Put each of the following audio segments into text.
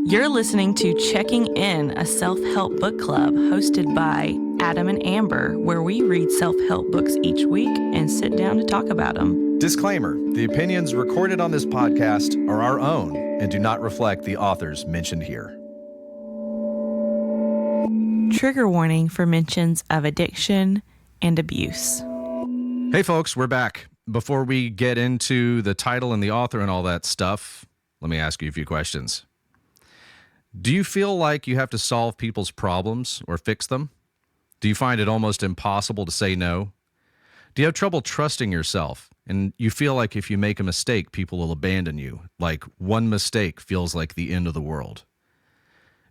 You're listening to Checking In, a self-help book club hosted by Adam and Amber, where we read self-help books each week and sit down to talk about them. Disclaimer: the opinions recorded on this podcast are our own and do not reflect the authors mentioned here. Trigger warning for mentions of addiction and abuse. Hey folks, we're back. Before we get into the title and the author and all that stuff, let me ask you a few questions. Do you feel like you have to solve people's problems or fix them? Do you find it almost impossible to say no? Do you have trouble trusting yourself and you feel like if you make a mistake, people will abandon you, like one mistake feels like the end of the world?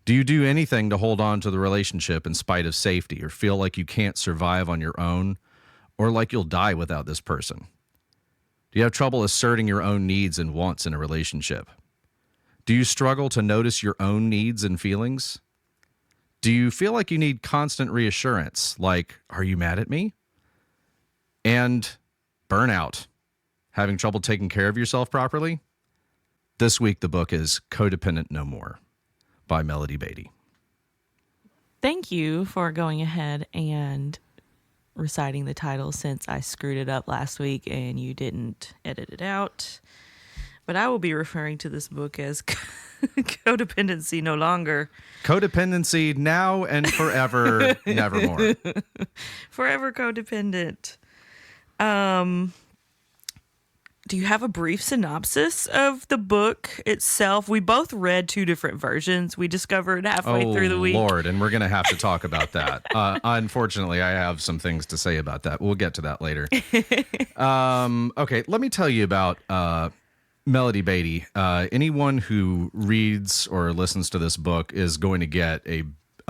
Do you do anything to hold on to the relationship in spite of safety or feel like you can't survive on your own or like you'll die without this person? Do you have trouble asserting your own needs and wants in a relationship? Do you struggle to notice your own needs and feelings? Do you feel like you need constant reassurance, like, are you mad at me? And burnout, having trouble taking care of yourself properly? This week, the book is Codependent No More by Melody Beattie. Thank you for going ahead and reciting the title since I screwed it up last week and you didn't edit it out. But I will be referring to this book as Codependency No Longer. Codependency now and forever, nevermore. Forever codependent. Do you have a brief synopsis of the book itself? We both read two different versions. We discovered halfway through the week. Oh, Lord, and we're going to have to talk about that. Unfortunately, I have some things to say about that. We'll get to that later. Okay, let me tell you about Melody Beattie. Anyone who reads or listens to this book is going to get a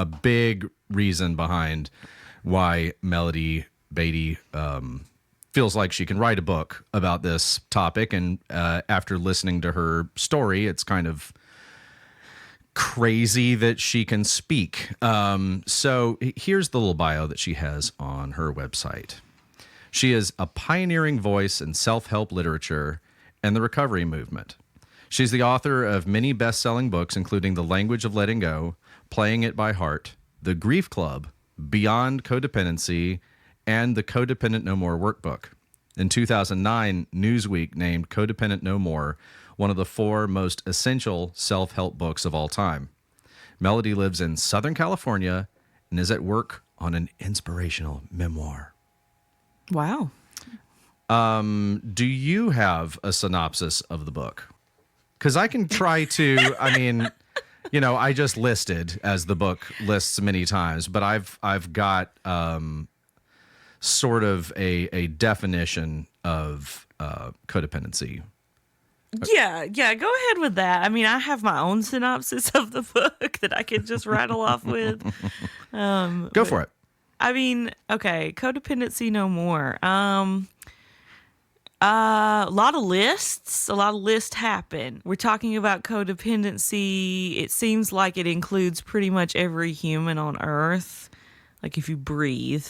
big reason behind why Melody Beattie feels like she can write a book about this topic. And after listening to her story, it's kind of crazy that she can speak. So here's the little bio that she has on her website. She is a pioneering voice in self-help literature and the recovery movement. She's the author of many best-selling books, including The Language of Letting Go, Playing It by Heart, The Grief Club, Beyond Codependency, and the Codependent No More workbook. In 2009, Newsweek named Codependent No More one of the 4 most essential self-help books of all time. Melody lives in Southern California and is at work on an inspirational memoir. Wow. Do you have a synopsis of the book? Because I can try to, I just listed as the book lists many times, but I've got sort of a definition of codependency. Yeah, go ahead with that. I mean, I have my own synopsis of the book that I could just rattle off with. Go for it. I mean, okay, Codependency No More. A lot of lists happen. We're talking about codependency. It seems like it includes pretty much every human on earth. Like if you breathe,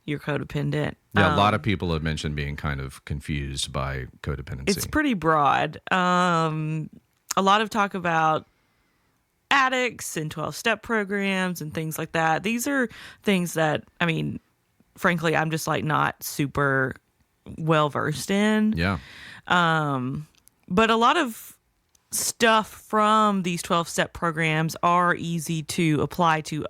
you're codependent. Yeah, a lot of people have mentioned being kind of confused by codependency. It's pretty broad. A lot of talk about addicts and 12-step programs and things like that. These are things that, frankly, I'm just like not super well versed in. Yeah. But a lot of stuff from these 12-step programs are easy to apply to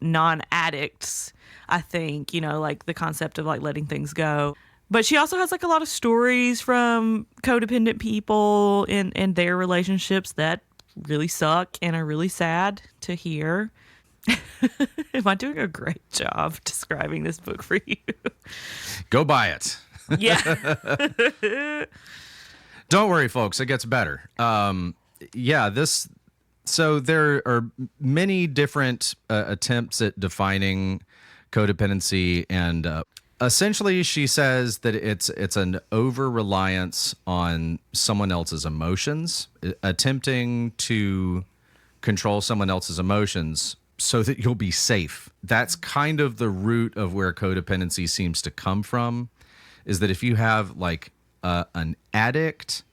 non-addicts, I think, like the concept of like letting things go. But she also has like a lot of stories from codependent people in their relationships that really suck and are really sad to hear. Am I doing a great job describing this book for you? Go buy it. Yeah. Don't worry, folks. It gets better. So there are many different attempts at defining codependency, and essentially she says that it's an over-reliance on someone else's emotions, attempting to control someone else's emotions so that you'll be safe. That's kind of the root of where codependency seems to come from, is that if you have like an addict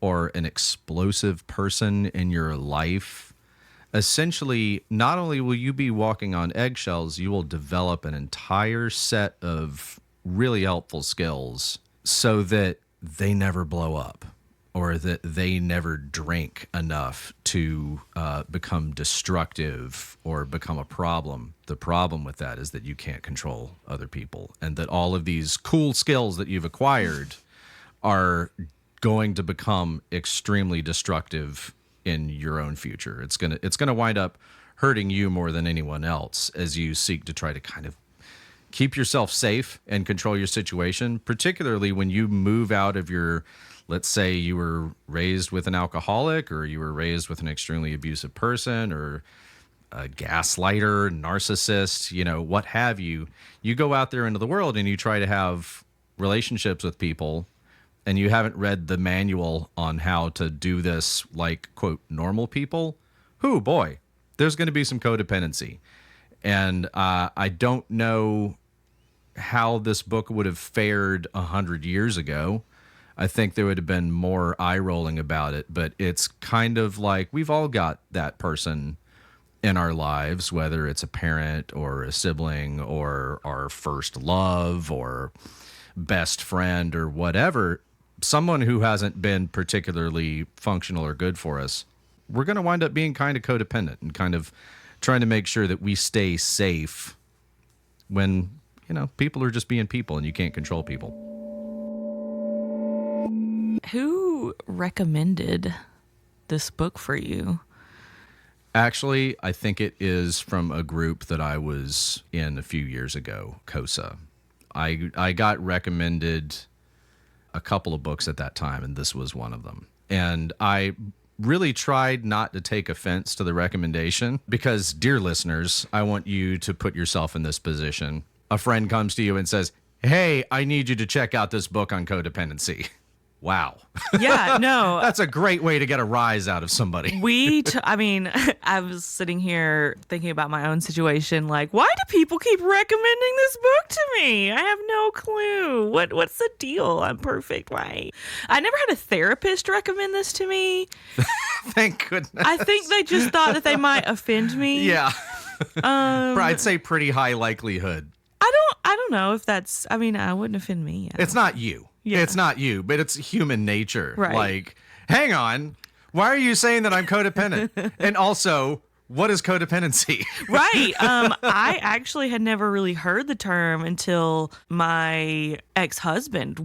or an explosive person in your life, essentially, not only will you be walking on eggshells, you will develop an entire set of really helpful skills so that they never blow up or that they never drink enough to become destructive or become a problem. The problem with that is that you can't control other people, and that all of these cool skills that you've acquired are going to become extremely destructive in your own future. It's gonna wind up hurting you more than anyone else as you seek to try to kind of keep yourself safe and control your situation, particularly when you move out of your, let's say you were raised with an alcoholic, or you were raised with an extremely abusive person, or a gaslighter, narcissist, what have you. You go out there into the world and you try to have relationships with people, and you haven't read the manual on how to do this like, quote, normal people. Boy, there's going to be some codependency. And I don't know how this book would have fared 100 years ago. I think there would have been more eye rolling about it, but it's kind of like we've all got that person in our lives, whether it's a parent or a sibling or our first love or best friend or whatever, someone who hasn't been particularly functional or good for us. We're going to wind up being kind of codependent and kind of trying to make sure that we stay safe when, people are just being people and you can't control people. Who recommended this book for you? Actually, I think it is from a group that I was in a few years ago, COSA. I got recommended a couple of books at that time, and this was one of them. And I really tried not to take offense to the recommendation because, dear listeners, I want you to put yourself in this position. A friend comes to you and says, "Hey, I need you to check out this book on codependency." Wow. Yeah, no. That's a great way to get a rise out of somebody. I was sitting here thinking about my own situation. Like, why do people keep recommending this book to me? I have no clue. What's the deal? I'm perfect. Why? I never had a therapist recommend this to me. Thank goodness. I think they just thought that they might offend me. Yeah. I'd say pretty high likelihood. I don't know if that's, I wouldn't offend me. It's not you. Yeah. It's not you, but it's human nature. Right. Like, hang on, why are you saying that I'm codependent? And also, what is codependency? Right. I actually had never really heard the term until my ex-husband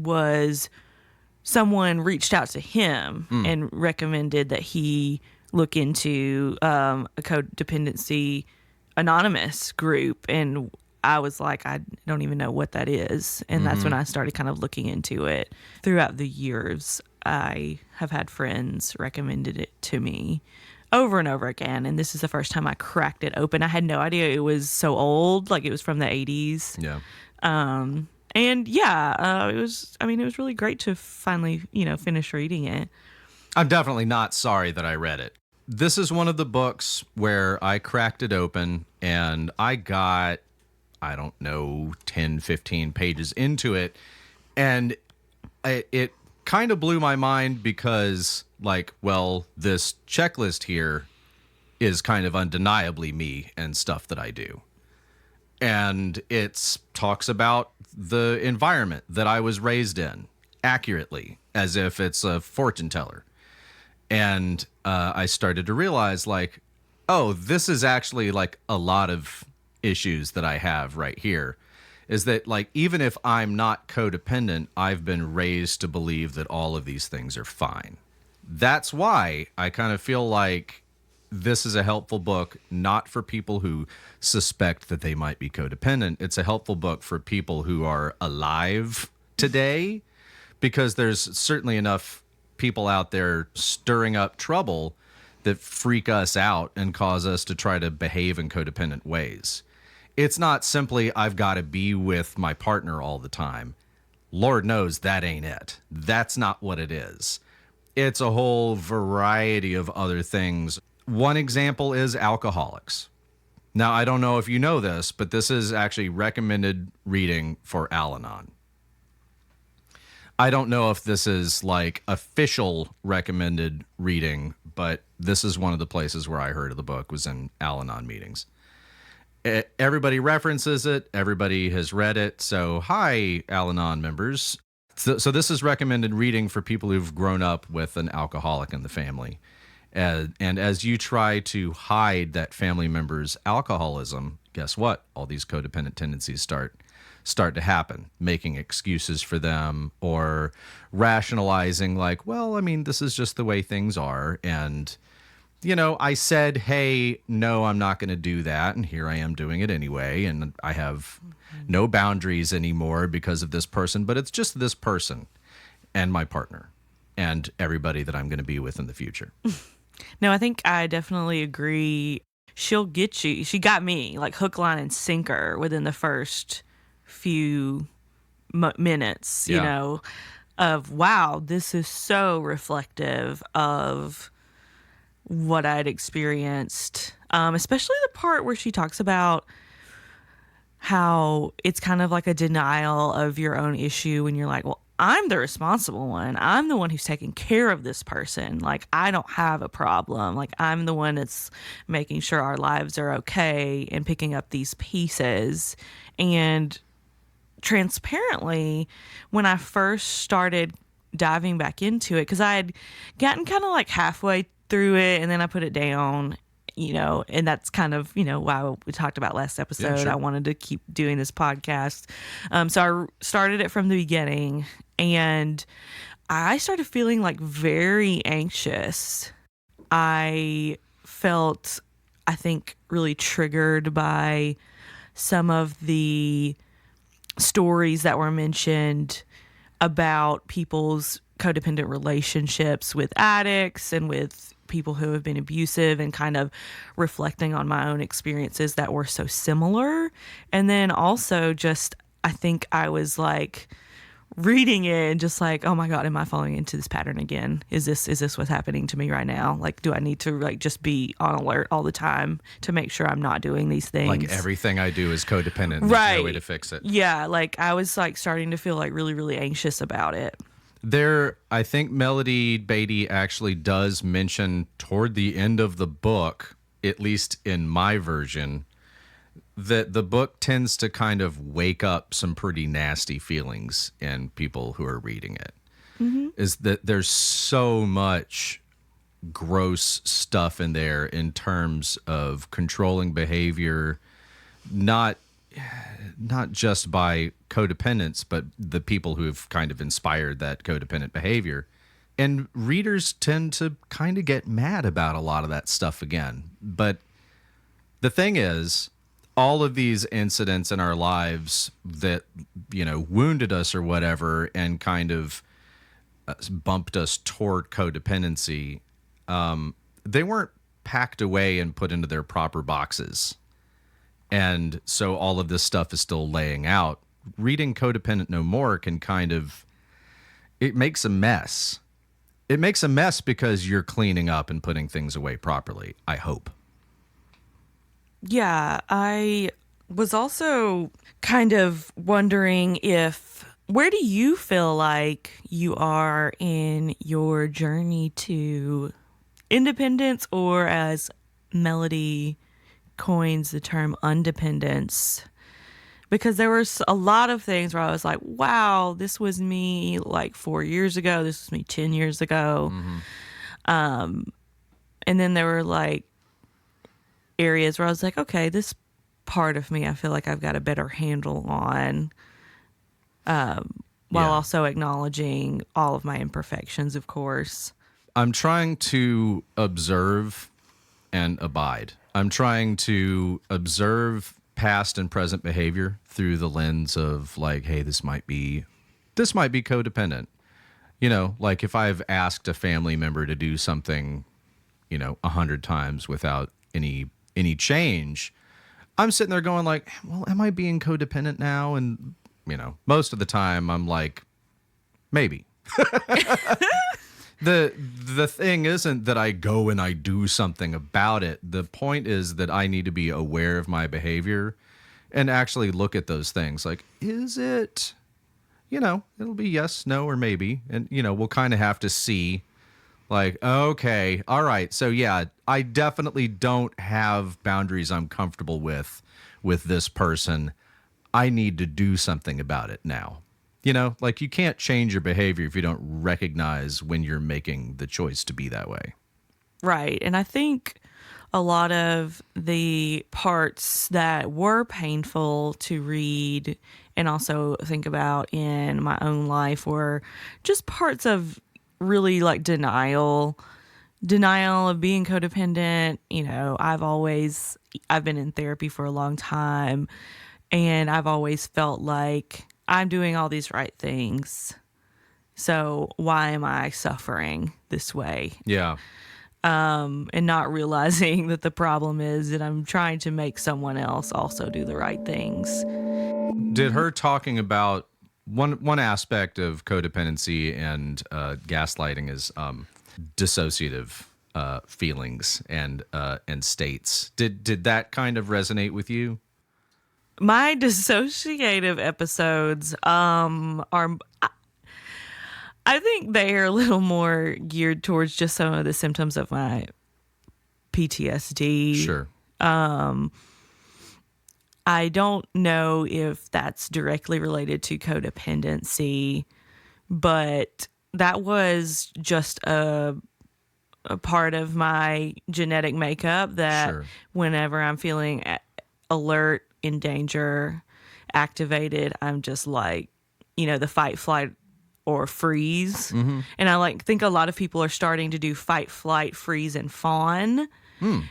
someone reached out to him and recommended that he look into a codependency anonymous group. And I was like, I don't even know what that is. And that's when I started kind of looking into it. Throughout the years, I have had friends recommended it to me over and over again. And this is the first time I cracked it open. I had no idea it was so old. Like, it was from the 80s. Yeah. It was really great to finally, finish reading it. I'm definitely not sorry that I read it. This is one of the books where I cracked it open and I got, 10, 15 pages into it. And it kind of blew my mind because, this checklist here is kind of undeniably me and stuff that I do. And it talks about the environment that I was raised in accurately, as if it's a fortune teller. And I started to realize, this is actually a lot of issues that I have right here, is that even if I'm not codependent, I've been raised to believe that all of these things are fine. That's why I kind of feel like this is a helpful book, not for people who suspect that they might be codependent. It's a helpful book for people who are alive today, because there's certainly enough people out there stirring up trouble that freak us out and cause us to try to behave in codependent ways. It's not simply, I've got to be with my partner all the time. Lord knows that ain't it. That's not what it is. It's a whole variety of other things. One example is alcoholics. Now, I don't know if you know this, but this is actually recommended reading for Al-Anon. I don't know if this is like official recommended reading, but this is one of the places where I heard of the book was in Al-Anon meetings. Everybody references it. Everybody has read it. So, hi, Al-Anon members. So this is recommended reading for people who've grown up with an alcoholic in the family. And as you try to hide that family member's alcoholism, guess what? All these codependent tendencies start to happen, making excuses for them or rationalizing like, well, I mean, this is just the way things are. And, I said, hey, no, I'm not going to do that. And here I am doing it anyway. And I have no boundaries anymore because of this person, but it's just this person and my partner and everybody that I'm going to be with in the future. No, I think I definitely agree. She'll get you. She got me like hook, line, and sinker within the first few minutes, of wow, this is so reflective of what I'd experienced. Especially the part where she talks about how it's kind of like a denial of your own issue when you're like, well, I'm the responsible one. I'm the one who's taking care of this person. Like, I don't have a problem. Like, I'm the one that's making sure our lives are okay and picking up these pieces. And transparently, when I first started diving back into it, because I had gotten kind of like halfway through it and then I put it down, and that's kind of, why we talked about last episode. Yeah, sure. I wanted to keep doing this podcast. So I started it from the beginning and I started feeling like very anxious. I felt, I think, really triggered by some of the stories that were mentioned about people's codependent relationships with addicts and with people who have been abusive, and kind of reflecting on my own experiences that were so similar. And then also just, I think I was like reading it and just like, oh my God, am I falling into this pattern again? Is this what's happening to me right now? Like, do I need to like just be on alert all the time to make sure I'm not doing these things? Like everything I do is codependent. There's right. no way to fix it. Yeah. Like I was like starting to feel like really, really anxious about it. I think Melody Beattie actually does mention toward the end of the book, at least in my version, that the book tends to kind of wake up some pretty nasty feelings in people who are reading it. Mm-hmm. Is that there's so much gross stuff in there in terms of controlling behavior, not just by codependents, but the people who have kind of inspired that codependent behavior. And readers tend to kind of get mad about a lot of that stuff again. But the thing is, all of these incidents in our lives that, wounded us or whatever and kind of bumped us toward codependency, they weren't packed away and put into their proper boxes. And so all of this stuff is still laying out. Reading Codependent No More can it makes a mess. It makes a mess because you're cleaning up and putting things away properly, I hope. Yeah, I was also kind of wondering where do you feel like you are in your journey to independence, or as Melody coins the term, undependence? Because there was a lot of things where I was like, wow, this was me like 4 years ago. This was me 10 years ago. Mm-hmm. And then there were like areas where I was like, okay, this part of me, I feel like I've got a better handle on, while also acknowledging all of my imperfections, of course. I'm trying to observe and abide. I'm trying to observe past and present behavior through the lens of like, hey, this might be codependent. Like if I've asked a family member to do something, 100 times without any change, I'm sitting there going like, well, am I being codependent now? And, most of the time I'm like, maybe. The thing isn't that I go and I do something about it. The point is that I need to be aware of my behavior and actually look at those things. Like, is it it'll be yes, no, or maybe. And, we'll kind of have to see, like, okay, all right. So, yeah, I definitely don't have boundaries I'm comfortable with this person. I need to do something about it now. Like you can't change your behavior if you don't recognize when you're making the choice to be that way. Right. And I think a lot of the parts that were painful to read and also think about in my own life were just parts of really like denial of being codependent. I've been in therapy for a long time, and I've always felt like I'm doing all these right things. So why am I suffering this way? Yeah. And not realizing that the problem is that I'm trying to make someone else also do the right things. Did her talking about one aspect of codependency and gaslighting is dissociative feelings and states. Did that kind of resonate with you? My dissociative episodes are, I think they are a little more geared towards just some of the symptoms of my PTSD. Sure. I don't know if that's directly related to codependency, but that was just a part of my genetic makeup that Sure. whenever I'm feeling alert, in danger, activated, I'm just like, the fight, flight, or freeze. Mm-hmm. And I think a lot of people are starting to do fight, flight, freeze, and fawn.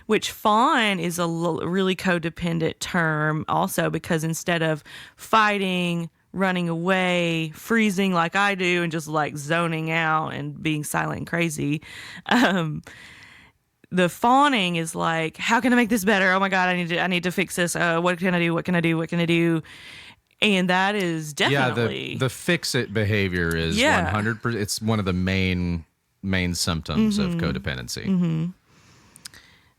Which fawn is a really codependent term also, because instead of fighting, running away, freezing like I do, and just like zoning out and being silent and crazy, the fawning is like, how can I make this better? Oh my God, I need to fix this. What can I do? What can I do? What can I do? And that is definitely the fix it behavior is 100%. It's one of the main symptoms of codependency. Mm-hmm.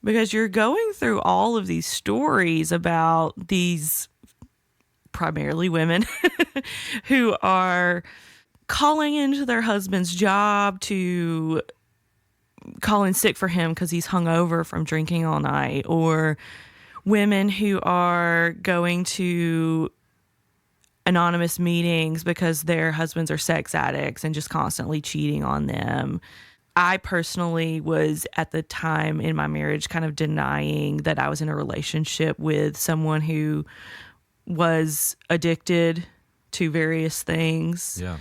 Because you're going through all of these stories about these primarily women who are calling into their husband's job to call in sick for him because he's hungover from drinking all night, or women who are going to anonymous meetings because their husbands are sex addicts and just constantly cheating on them. I personally was at the time in my marriage kind of denying that I was in a relationship with someone who was addicted to various things. Yeah.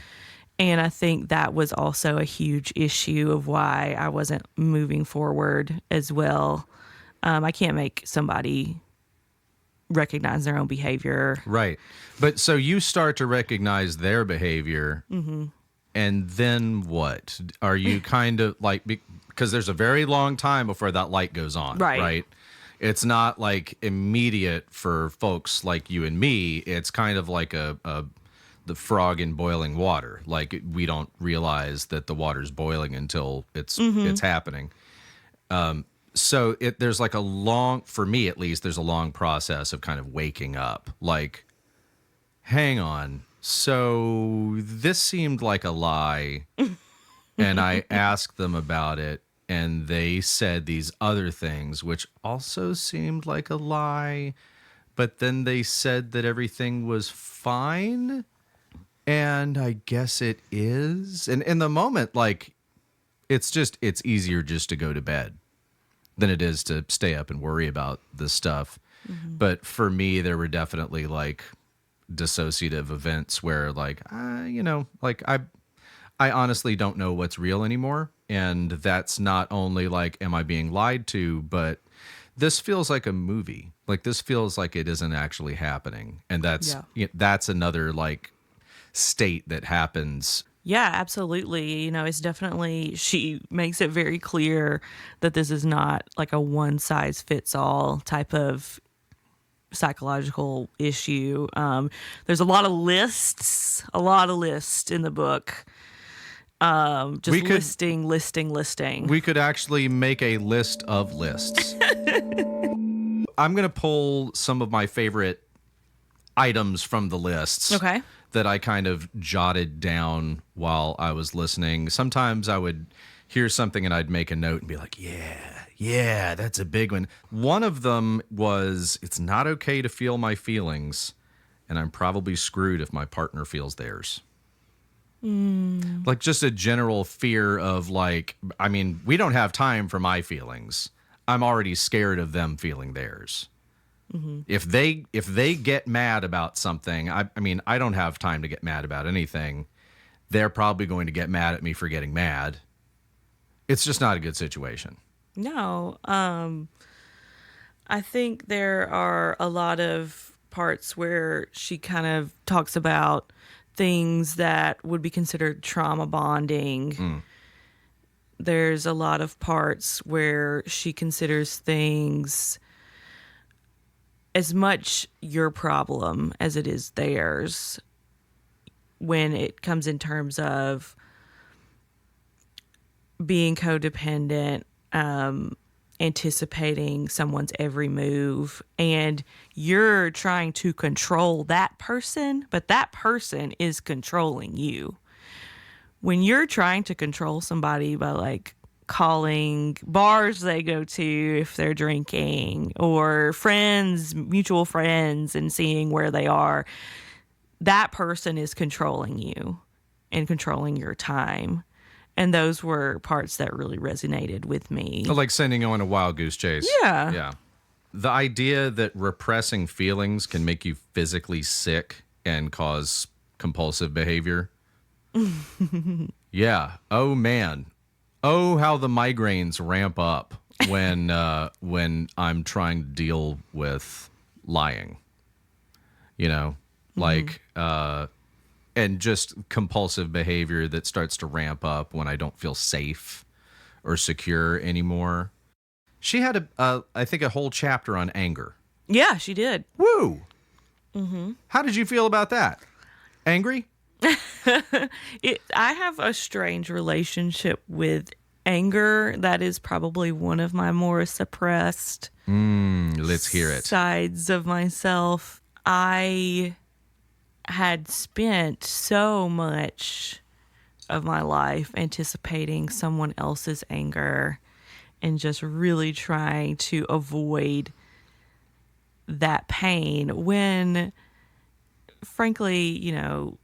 And I think that was also a huge issue of why I wasn't moving forward as well. I can't make somebody recognize their own behavior. Right. But so you start to recognize their behavior. Mm-hmm. And then what? Are you kind of like, because there's a very long time before that light goes on, right? It's not like immediate for folks like you and me. It's kind of like the frog in boiling water. Like we don't realize that the water's boiling until it's happening. So there's like for me at least, there's a long process of kind of waking up. Like, hang on. So this seemed like a lie, and I asked them about it, and they said these other things, which also seemed like a lie, but then they said that everything was fine, and I guess it is. And in the moment, like, it's easier just to go to bed than it is to stay up and worry about this stuff. Mm-hmm. But for me, there were definitely like dissociative events where like I honestly don't know what's real anymore, and that's not only like am I being lied to, but this feels like a movie. Like this feels like it isn't actually happening, and that's another like state that happens. Yeah, absolutely. It's definitely, she makes it very clear that this is not like a one size fits all type of psychological issue. There's a lot of lists in the book. Listing. We could actually make a list of lists. I'm going to pull some of my favorite items from the lists. Okay. that I kind of jotted down while I was listening. Sometimes I would hear something and I'd make a note and be like, yeah, that's a big one. One of them was, it's not okay to feel my feelings, and I'm probably screwed if my partner feels theirs. Like just a general fear of like, I mean, we don't have time for my feelings. I'm already scared of them feeling theirs. If they get mad about something, I mean, I don't have time to get mad about anything. They're probably going to get mad at me for getting mad. It's just not a good situation. No. I think there are a lot of parts where she kind of talks about things that would be considered trauma bonding. There's a lot of parts where she considers things as much your problem as it is theirs when it comes in terms of being codependent, anticipating someone's every move, and you're trying to control that person, but that person is controlling you. When you're trying to control somebody by like calling bars they go to if they're drinking, or friends, mutual friends, and seeing where they are, that person is controlling you and controlling your time. And those were parts that really resonated with me. Like sending you on a wild goose chase. Yeah. Yeah. The idea that repressing feelings can make you physically sick and cause compulsive behavior. Yeah. Oh, man. Oh, how the migraines ramp up when I'm trying to deal with lying. You know, like, and just compulsive behavior that starts to ramp up when I don't feel safe or secure anymore. She had I think a whole chapter on anger. Yeah, she did. Woo! How did you feel about that? Angry? I have a strange relationship with anger. That is probably one of my more suppressed Let's hear it. sides of myself. I had spent so much of my life anticipating someone else's anger and just really trying to avoid that pain when, frankly, you know,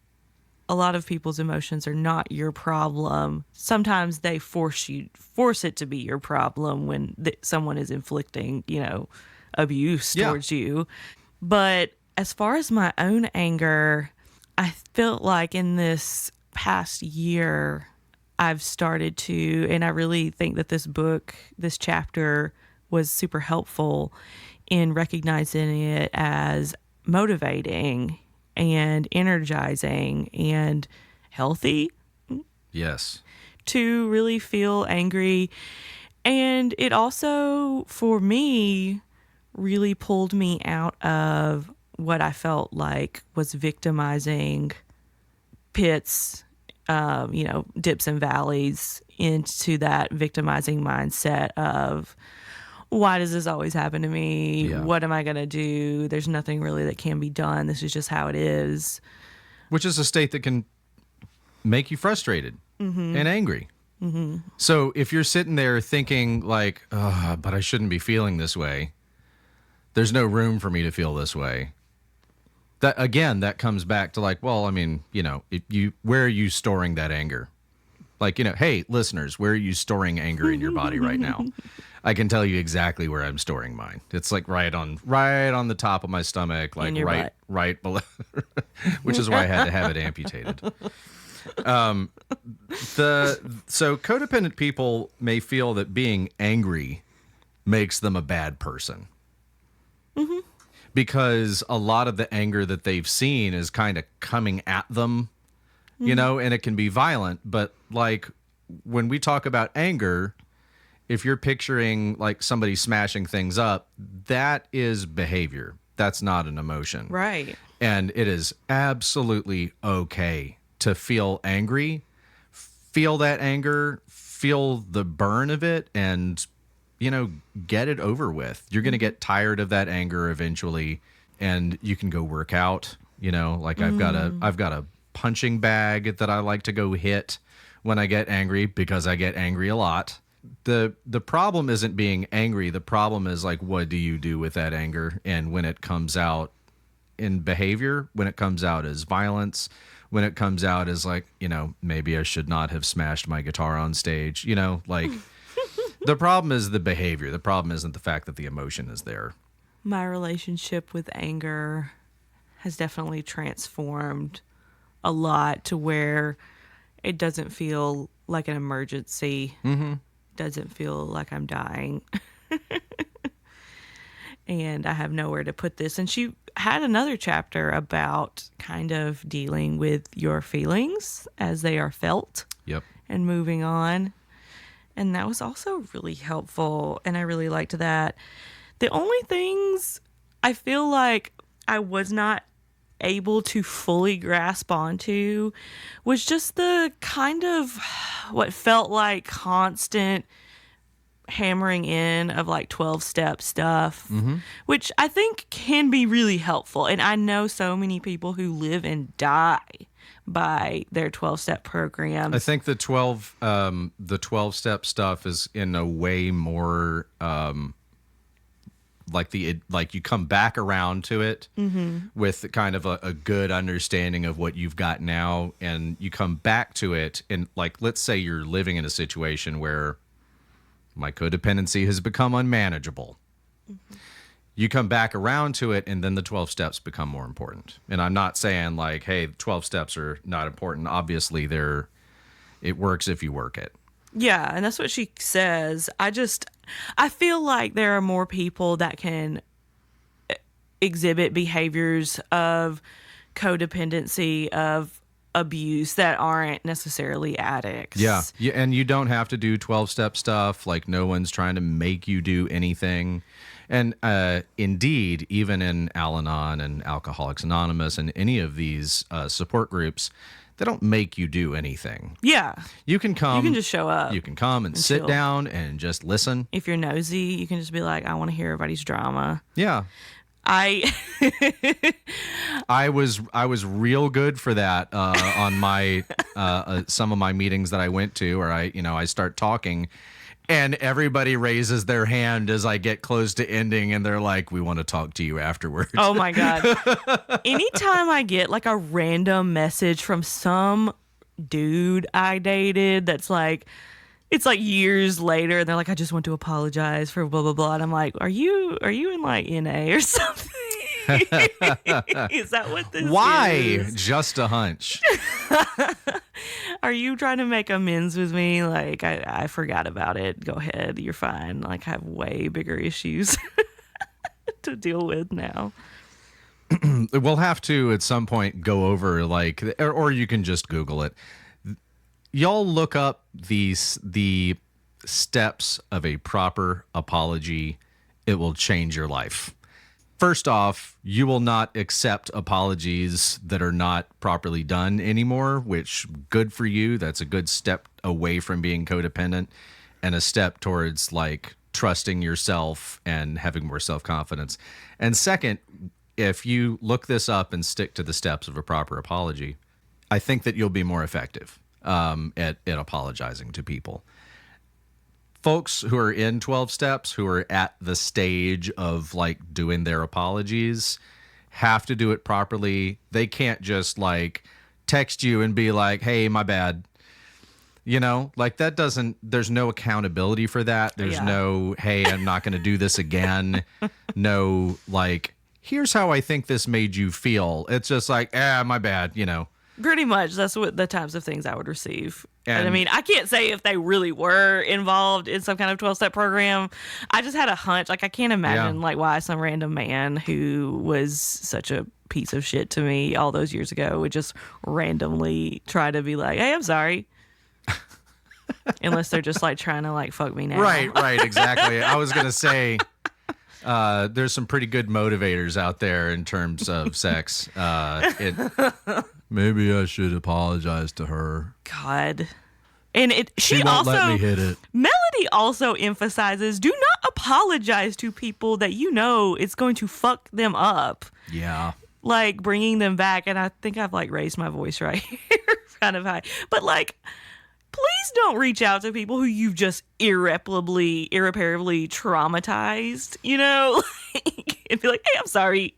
a lot of people's emotions are not your problem. Sometimes they force it to be your problem when someone is inflicting, you know, abuse towards you. But as far as my own anger, I felt like in this past year, I've started to, and I really think that this chapter was super helpful in recognizing it as motivating and energizing and healthy. Yes. To really feel angry. And it also, for me, really pulled me out of what I felt like was victimizing pits, dips and valleys, into that victimizing mindset of, why does this always happen to me? Yeah. What am I going to do? There's nothing really that can be done. This is just how it is. Which is a state that can make you frustrated and angry. So if you're sitting there thinking like, but I shouldn't be feeling this way, there's no room for me to feel this way. That comes back to like, well, I mean, you know, where are you storing that anger? Like, you know, hey, listeners, where are you storing anger in your body right now? I can tell you exactly where I'm storing mine. It's like right on the top of my stomach, like right below, which is why I had to have it amputated. So codependent people may feel that being angry makes them a bad person. Because a lot of the anger that they've seen is kind of coming at them, you know, and it can be violent. But like when we talk about anger, if you're picturing like somebody smashing things up, that is behavior. That's not an emotion. Right. And it is absolutely okay to feel angry, feel that anger, feel the burn of it, and, you know, get it over with. You're going to get tired of that anger eventually, and you can go work out, You know, like I've got a punching bag that I like to go hit when I get angry because I get angry a lot. The problem isn't being angry. The problem is like, what do you do with that anger? And when it comes out in behavior, when it comes out as violence, when it comes out as like, you know, maybe I should not have smashed my guitar on stage, you know, like the problem is the behavior. The problem isn't the fact that the emotion is there. My relationship with anger has definitely transformed a lot to where it doesn't feel like an emergency. Mm-hmm. Doesn't feel like I'm dying. And I have nowhere to put this. And she had another chapter about kind of dealing with your feelings as they are felt. Yep. And moving on. And that was also really helpful. And I really liked that. The only things I feel like I was not able to fully grasp onto was just the kind of what felt like constant hammering in of like 12-step stuff, which I think can be really helpful. And I know so many people who live and die by their 12-step programs. I think the 12-step stuff is in a way more like you come back around to it with kind of a good understanding of what you've got now, and you come back to it, and like let's say you're living in a situation where my codependency has become unmanageable. You come back around to it, and then the 12 steps become more important. And I'm not saying like, hey, 12 steps are not important. Obviously, it works if you work it. Yeah, and that's what she says. I feel like there are more people that can exhibit behaviors of codependency, of abuse that aren't necessarily addicts. Yeah, and you don't have to do 12-step stuff. Like no one's trying to make you do anything. And indeed, even in Al-Anon and Alcoholics Anonymous and any of these support groups, they don't make you do anything. Yeah. You can come. You can just show up. You can come and sit down and just listen. If you're nosy, you can just be like, I want to hear everybody's drama. Yeah. I was real good for that on my some of my meetings that I went to, where I start talking, and everybody raises their hand as I get close to ending, and they're like, "We want to talk to you afterwards." Oh my God. Anytime I get like a random message from some dude I dated that's like, it's like years later, and they're like, I just want to apologize for blah, blah, blah. And I'm like, are you in like NA or something? Is that what this Why? is? Just a hunch. Are you trying to make amends with me? Like, I forgot about it. Go ahead. You're fine. Like, I have way bigger issues to deal with now. We'll have to at some point go over like, or you can just Google it. Y'all look up the steps of a proper apology. It will change your life. First off, you will not accept apologies that are not properly done anymore, which good for you. That's a good step away from being codependent and a step towards like trusting yourself and having more self-confidence. And second, if you look this up and stick to the steps of a proper apology, I think that you'll be more effective at apologizing to people. Folks who are in 12 steps, who are at the stage of like doing their apologies, have to do it properly. They can't just like text you and be like, hey, my bad. You know, like that doesn't, there's no accountability for that. There's no, hey, I'm not going to do this again. No, like, here's how I think this made you feel. It's just like, my bad, you know. Pretty much. That's what the types of things I would receive. And I mean, I can't say if they really were involved in some kind of 12-step program. I just had a hunch. Like, I can't imagine like why some random man who was such a piece of shit to me all those years ago would just randomly try to be like, hey, I'm sorry. Unless they're just like trying to like fuck me now. Right, exactly. I was going to say, there's some pretty good motivators out there in terms of sex. Maybe I should apologize to her. God. And she won't also let me hit it. Melody also emphasizes, do not apologize to people that you know it's going to fuck them up. Yeah. like bringing them back. And I think I've like raised my voice right here kind of high. But like, please don't reach out to people who you've just irreparably traumatized, you know? And be like, hey, I'm sorry.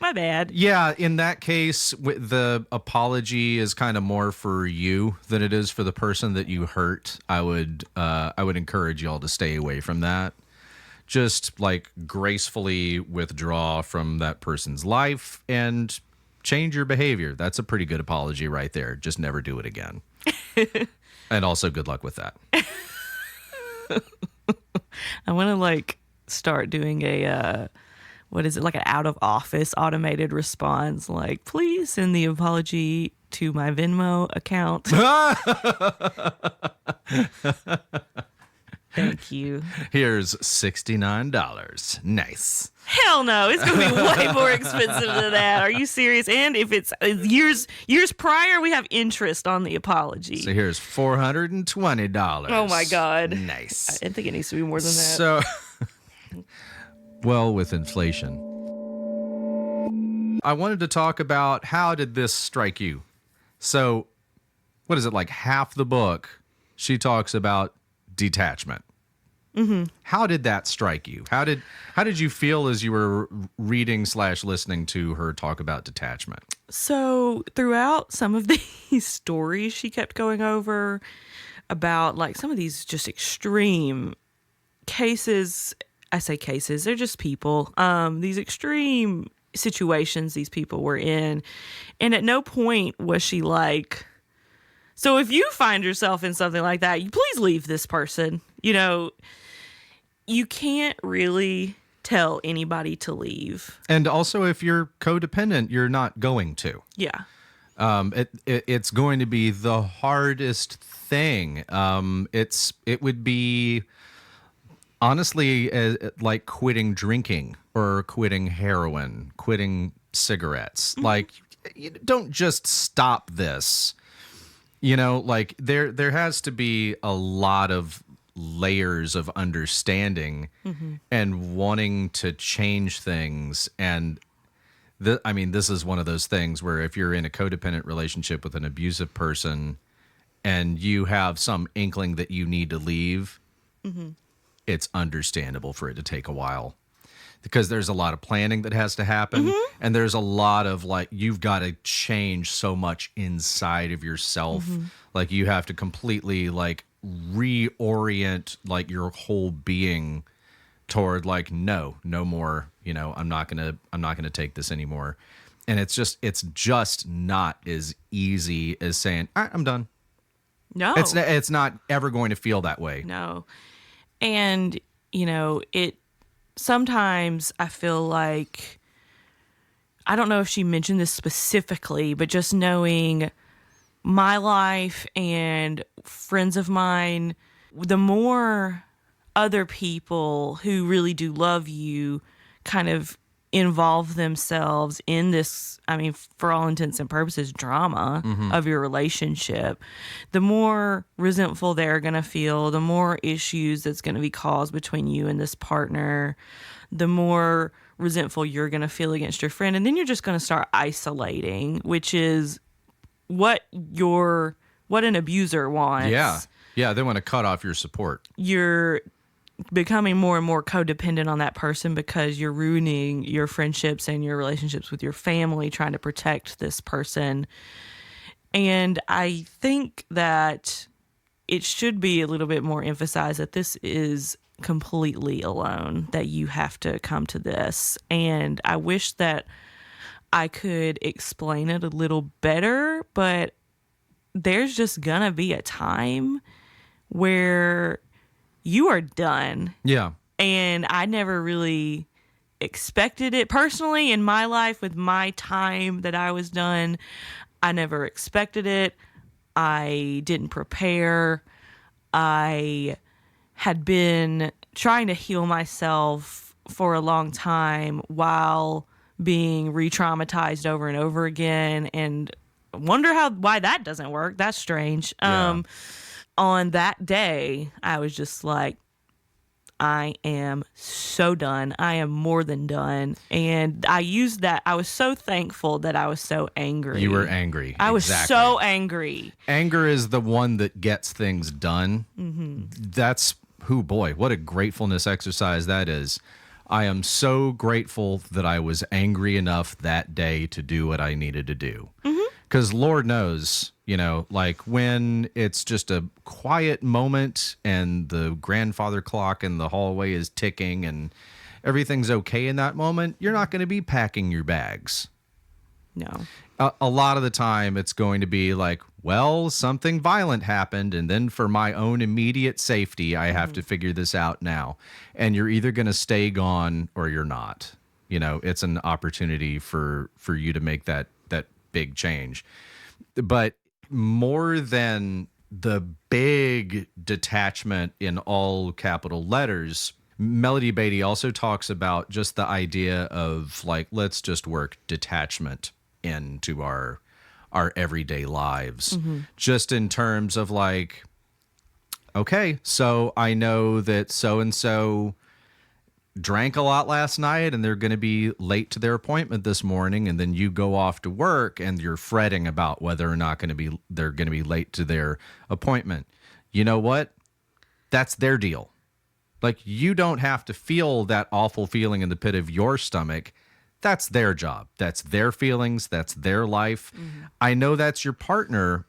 My bad. Yeah, in that case, the apology is kind of more for you than it is for the person that you hurt. I would encourage y'all to stay away from that. Just like gracefully withdraw from that person's life and change your behavior. That's a pretty good apology right there. Just never do it again. And also good luck with that. I want to like start doing a what is it, like an out of office automated response, like please send the apology to my Venmo account. Thank you. Here's $69. Nice. Hell no, it's going to be way more expensive than that. Are you serious? And if it's years prior, we have interest on the apology. So here's $420. Oh my God. Nice. I think it needs to be more than that. So, well, with inflation. I wanted to talk about how did this strike you? So, what is it, like half the book, she talks about detachment. Mm-hmm. How did that strike you? How did you feel as you were reading / listening to her talk about detachment? So throughout some of these stories she kept going over about like some of these just extreme cases. I say cases, they're just people. These extreme situations these people were in. And at no point was she like, so if you find yourself in something like that, you please leave this person. You know, you can't really tell anybody to leave. And also, if you're codependent, you're not going to. Yeah. It's going to be the hardest thing. It would be honestly like quitting drinking or quitting heroin, quitting cigarettes. Mm-hmm. Like, you don't just stop this. You know, like there has to be a lot of layers of understanding and wanting to change things. And this is one of those things where if you're in a codependent relationship with an abusive person and you have some inkling that you need to leave, it's understandable for it to take a while. Because there's a lot of planning that has to happen. And there's a lot of like, you've got to change so much inside of yourself. Like you have to completely like reorient like your whole being toward like, no more, you know, I'm not going to take this anymore. And it's just not as easy as saying, all right, I'm done. No, it's not ever going to feel that way. No. And, you know, sometimes I feel like, I don't know if she mentioned this specifically, but just knowing my life and friends of mine, the more other people who really do love you kind of involve themselves in this, I mean, for all intents and purposes, drama of your relationship, the more resentful they're going to feel, the more issues that's going to be caused between you and this partner, the more resentful you're going to feel against your friend. And then you're just going to start isolating, which is what an abuser wants. Yeah, they want to cut off your support. You're becoming more and more codependent on that person because you're ruining your friendships and your relationships with your family trying to protect this person. And I think that it should be a little bit more emphasized that this is completely alone, that you have to come to this. And I wish that I could explain it a little better, but there's just gonna be a time where you are done. Yeah. And I never really expected it personally in my life with my time that I was done. I never expected it. I didn't prepare. I had been trying to heal myself for a long time while being re-traumatized over and over again, and wonder why that doesn't work. That's strange. Yeah. On that day, I was just like, I am so done. I am more than done. And I used that. I was so thankful that I was so angry. You were angry. I was Exactly. so angry. Anger is the one that gets things done. That's, boy, what a gratefulness exercise that is. I am so grateful that I was angry enough that day to do what I needed to do. Because Lord knows, like when it's just a quiet moment and the grandfather clock in the hallway is ticking and everything's okay in that moment, you're not going to be packing your bags. No. A lot of the time it's going to be like, well, something violent happened, and then for my own immediate safety, I have to figure this out now. And you're either going to stay gone or you're not. It's an opportunity for you to make that big change. But more than the big detachment in all capital letters, Melody Beattie also talks about just the idea of like, let's just work detachment into our everyday lives. Just in terms of like, okay, so I know that so-and-so drank a lot last night and they're going to be late to their appointment this morning, and then you go off to work and you're fretting about whether or not they're going to be late to their appointment. You know what? That's their deal. Like, you don't have to feel that awful feeling in the pit of your stomach. That's their job. That's their feelings. That's their life. I know that's your partner,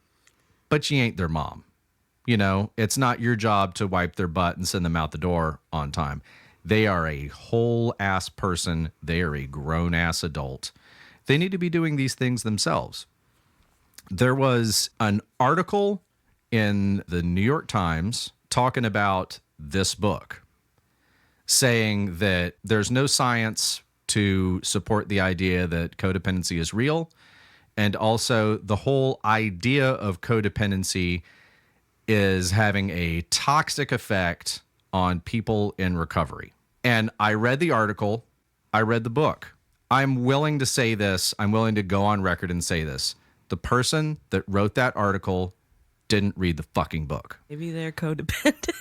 but you ain't their mom. It's not your job to wipe their butt and send them out the door on time. They are a whole ass person. They are a grown ass adult. They need to be doing these things themselves. There was an article in the New York Times talking about this book, saying that there's no science to support the idea that codependency is real. And also the whole idea of codependency is having a toxic effect on people in recovery. And I read the article, I read the book. I'm willing to say this, I'm willing to go on record and say this. The person that wrote that article didn't read the fucking book. Maybe they're codependent.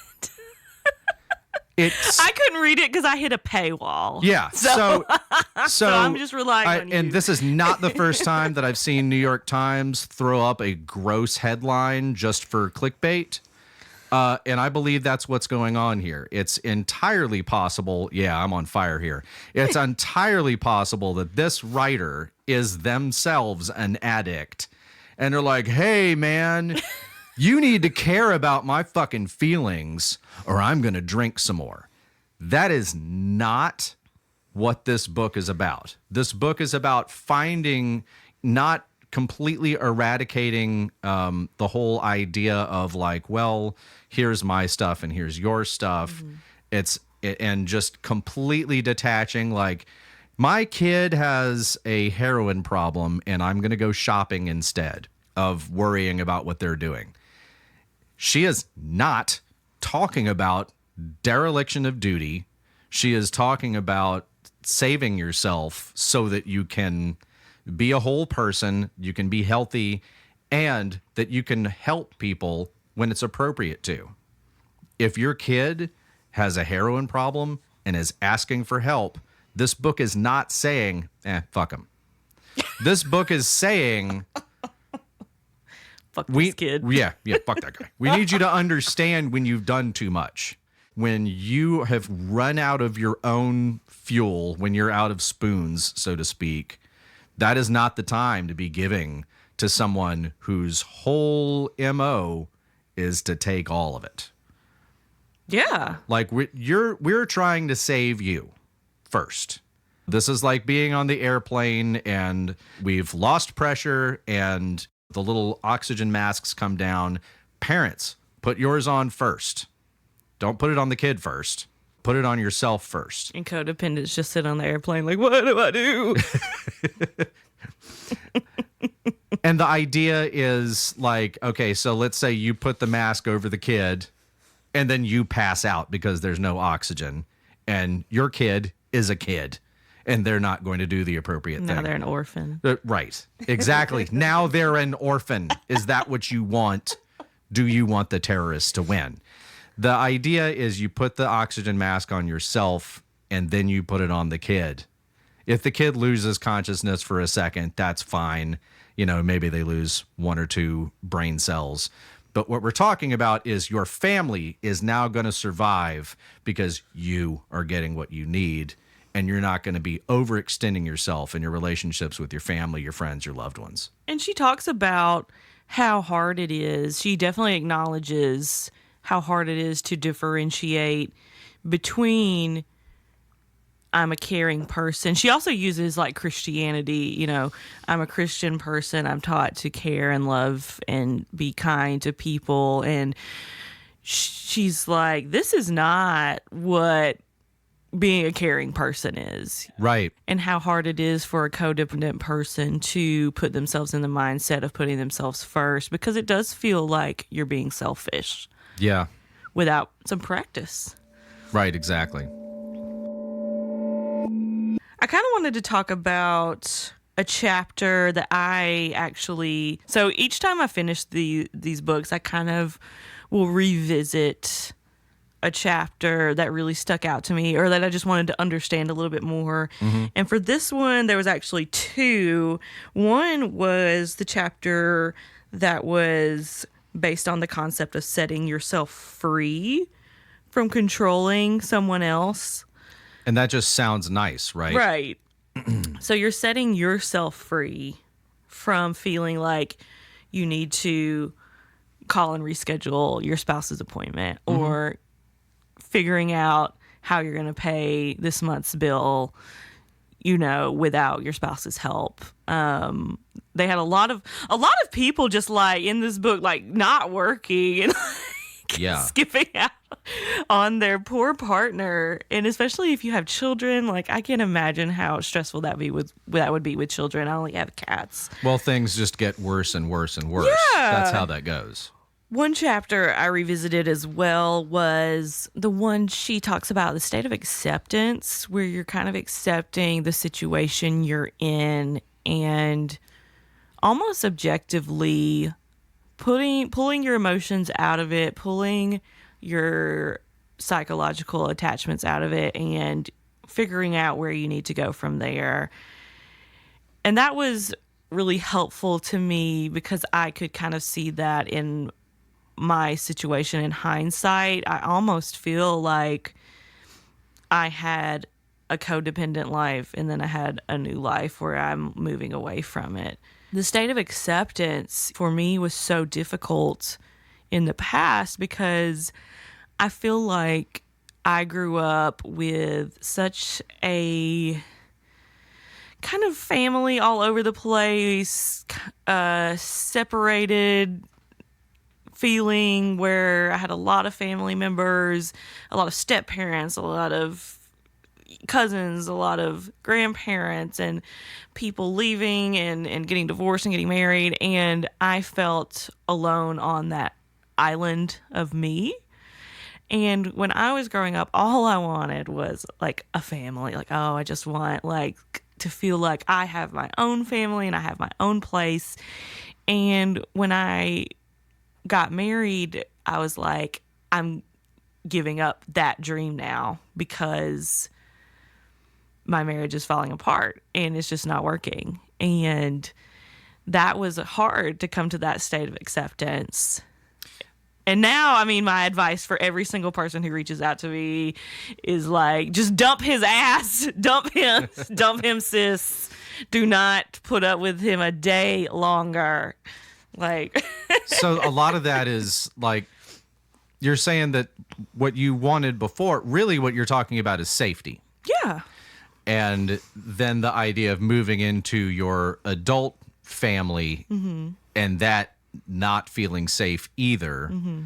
It's, I couldn't read it because I hit a paywall. Yeah. So I'm just relying on you. And this is not the first time that I've seen New York Times throw up a gross headline just for clickbait. And I believe that's what's going on here. It's entirely possible. Yeah, I'm on fire here. It's entirely possible that this writer is themselves an addict. And they're like, hey, man, you need to care about my fucking feelings or I'm going to drink some more. That is not what this book is about. This book is about finding, not completely eradicating the whole idea of like, well, here's my stuff and here's your stuff. And just completely detaching, like, my kid has a heroin problem and I'm going to go shopping instead of worrying about what they're doing. She is not talking about dereliction of duty. She is talking about saving yourself so that you can be a whole person, you can be healthy, and that you can help people when it's appropriate to. If your kid has a heroin problem and is asking for help, this book is not saying, fuck him. This book is saying, fuck this kid. Yeah, fuck that guy. We need you to understand when you've done too much. When you have run out of your own fuel, when you're out of spoons, so to speak, that is not the time to be giving to someone whose whole MO is to take all of it. Yeah. Like, we're trying to save you first. This is like being on the airplane and we've lost pressure and the little oxygen masks come down. Parents, put yours on first. Don't put it on the kid first. Put it on yourself first. And codependents just sit on the airplane like, what do I do? And the idea is like, okay, so let's say you put the mask over the kid and then you pass out because there's no oxygen and your kid is a kid and they're not going to do the appropriate thing. Now they're an orphan. Right. Exactly. Now they're an orphan. Is that what you want? Do you want the terrorists to win? The idea is you put the oxygen mask on yourself and then you put it on the kid. If the kid loses consciousness for a second, that's fine. Maybe they lose 1 or 2 brain cells. But what we're talking about is your family is now going to survive because you are getting what you need, and you're not going to be overextending yourself in your relationships with your family, your friends, your loved ones. And she talks about how hard it is. She definitely acknowledges how hard it is to differentiate between I'm a caring person. She also uses like Christianity, I'm a Christian person. I'm taught to care and love and be kind to people. And she's like, this is not what being a caring person is. Right. And how hard it is for a codependent person to put themselves in the mindset of putting themselves first, because it does feel like you're being selfish. Yeah. Without some practice. Right, exactly. I kind of wanted to talk about a chapter that I actually... So each time I finish these books, I kind of will revisit a chapter that really stuck out to me or that I just wanted to understand a little bit more. Mm-hmm. And for this one, there was actually 2. One was the chapter that was based on the concept of setting yourself free from controlling someone else. And that just sounds nice, right? Right. So you're setting yourself free from feeling like you need to call and reschedule your spouse's appointment, mm-hmm. or figuring out how you're going to pay this month's bill, without your spouse's help. They had a lot of people just like in this book, like not working and skipping out on their poor partner. And especially if you have children, like I can't imagine how stressful that would be with children. I only have cats. Well, things just get worse and worse and worse. Yeah. That's how that goes. One chapter I revisited as well was the one she talks about, the state of acceptance, where you're kind of accepting the situation you're in and almost objectively pulling your emotions out of it, pulling your psychological attachments out of it, and figuring out where you need to go from there. And that was really helpful to me because I could kind of see that in my situation in hindsight. I almost feel like I had a codependent life and then I had a new life where I'm moving away from it. The state of acceptance for me was so difficult in the past because I feel like I grew up with such a kind of family all over the place, separated feeling where I had a lot of family members, a lot of step parents, a lot of cousins, a lot of grandparents, and people leaving and getting divorced and getting married. And I felt alone on that island of me. And when I was growing up, all I wanted was like a family. Like, oh, I just want like to feel like I have my own family and I have my own place. And when I got married, I was like, I'm giving up that dream now because my marriage is falling apart and it's just not working. And that was hard to come to that state of acceptance. And now, I mean, my advice for every single person who reaches out to me is like, just dump his ass, dump him, sis. Do not put up with him a day longer. Like, so a lot of that is like, you're saying that what you wanted before, really what you're talking about is safety. Yeah. And then the idea of moving into your adult family, mm-hmm. and that not feeling safe either, mm-hmm.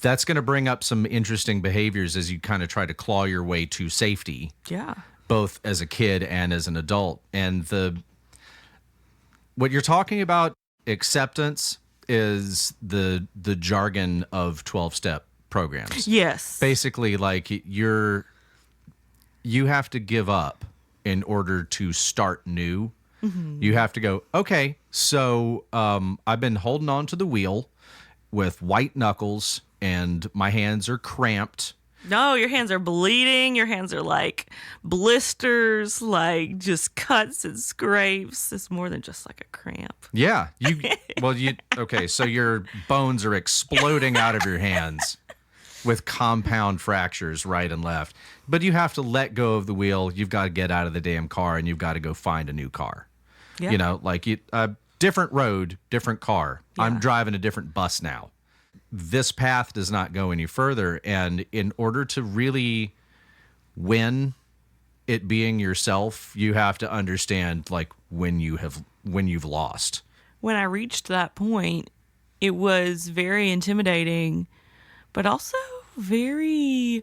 that's going to bring up some interesting behaviors as you kind of try to claw your way to safety. Yeah. Both as a kid and as an adult. And what you're talking about, acceptance, is the jargon of 12-step programs. Yes. Basically, like you have to give up in order to start new. Mm-hmm. You have to go, okay, so I've been holding on to the wheel with white knuckles and my hands are cramped. No, your hands are bleeding. Your hands are like blisters, like just cuts and scrapes. It's more than just like a cramp. Yeah. Okay, so your bones are exploding out of your hands with compound fractures right and left. But you have to let go of the wheel. You've got to get out of the damn car and you've got to go find a new car. Yeah. You know, like different road, different car. Yeah. I'm driving a different bus now. This path does not go any further. And in order to really win it being yourself, you have to understand like when you've lost. When I reached that point, it was very intimidating, but also very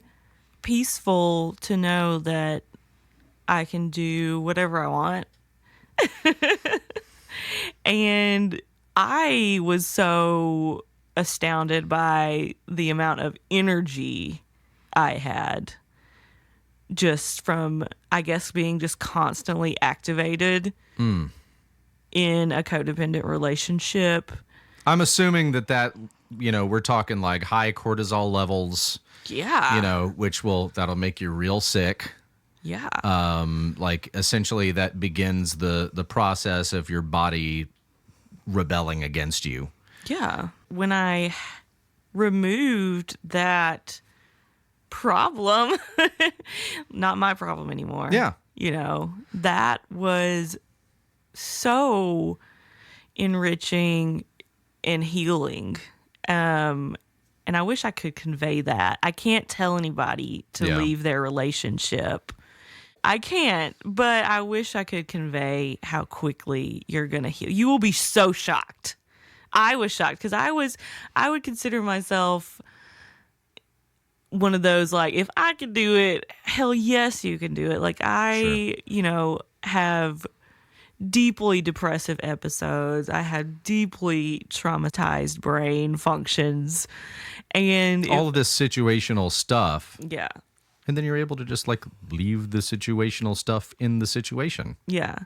peaceful to know that I can do whatever I want. And I was so astounded by the amount of energy I had just from, I guess, being just constantly activated in a codependent relationship. I'm assuming that, we're talking like high cortisol levels. Yeah. That'll make you real sick. Yeah. Like essentially that begins the process of your body rebelling against you. Yeah. When I removed that problem, not my problem anymore. Yeah. That was so enriching and healing. And I wish I could convey that. I can't tell anybody to leave their relationship. I can't, but I wish I could convey how quickly you're going to heal. You will be so shocked. I was shocked because I would consider myself one of those, like, if I could do it, hell yes, you can do it. Like I, have deeply depressive episodes. I have deeply traumatized brain functions and all of this situational stuff. Yeah. And then you're able to just like leave the situational stuff in the situation. Yeah.